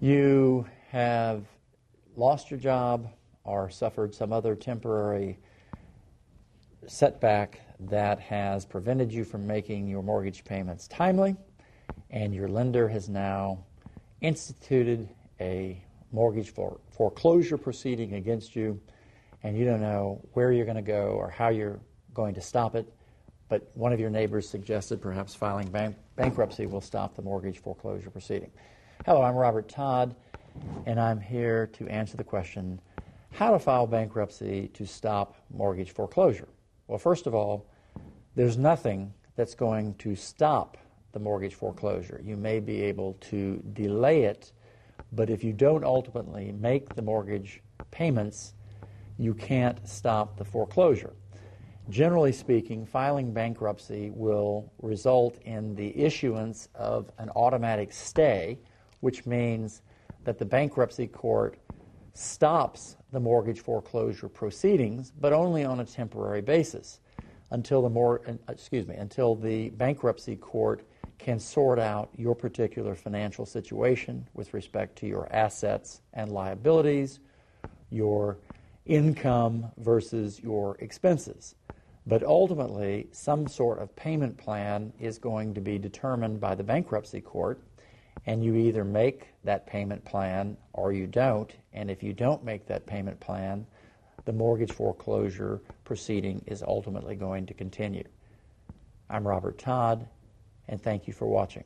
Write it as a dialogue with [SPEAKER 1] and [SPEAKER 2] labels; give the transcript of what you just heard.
[SPEAKER 1] You have lost your job or suffered some other temporary setback that has prevented you from making your mortgage payments timely, and your lender has now instituted a mortgage foreclosure proceeding against you, and you don't know where you're going to go or how you're going to stop it, but one of your neighbors suggested perhaps filing bankruptcy will stop the mortgage foreclosure proceeding. Hello, I'm Robert Todd, and I'm here to answer the question, how to file bankruptcy to stop mortgage foreclosure. Well, first of all, there's nothing that's going to stop the mortgage foreclosure. You may be able to delay it, but if you don't ultimately make the mortgage payments, you can't stop the foreclosure. Generally speaking, filing bankruptcy will result in the issuance of an automatic stay, which means that the bankruptcy court stops the mortgage foreclosure proceedings, but only on a temporary basis until the bankruptcy court can sort out your particular financial situation with respect to your assets and liabilities, your income versus your expenses. But ultimately, some sort of payment plan is going to be determined by the bankruptcy court, and you either make that payment plan or you don't, and if you don't make that payment plan, the mortgage foreclosure proceeding is ultimately going to continue. I'm Robert Todd, and thank you for watching.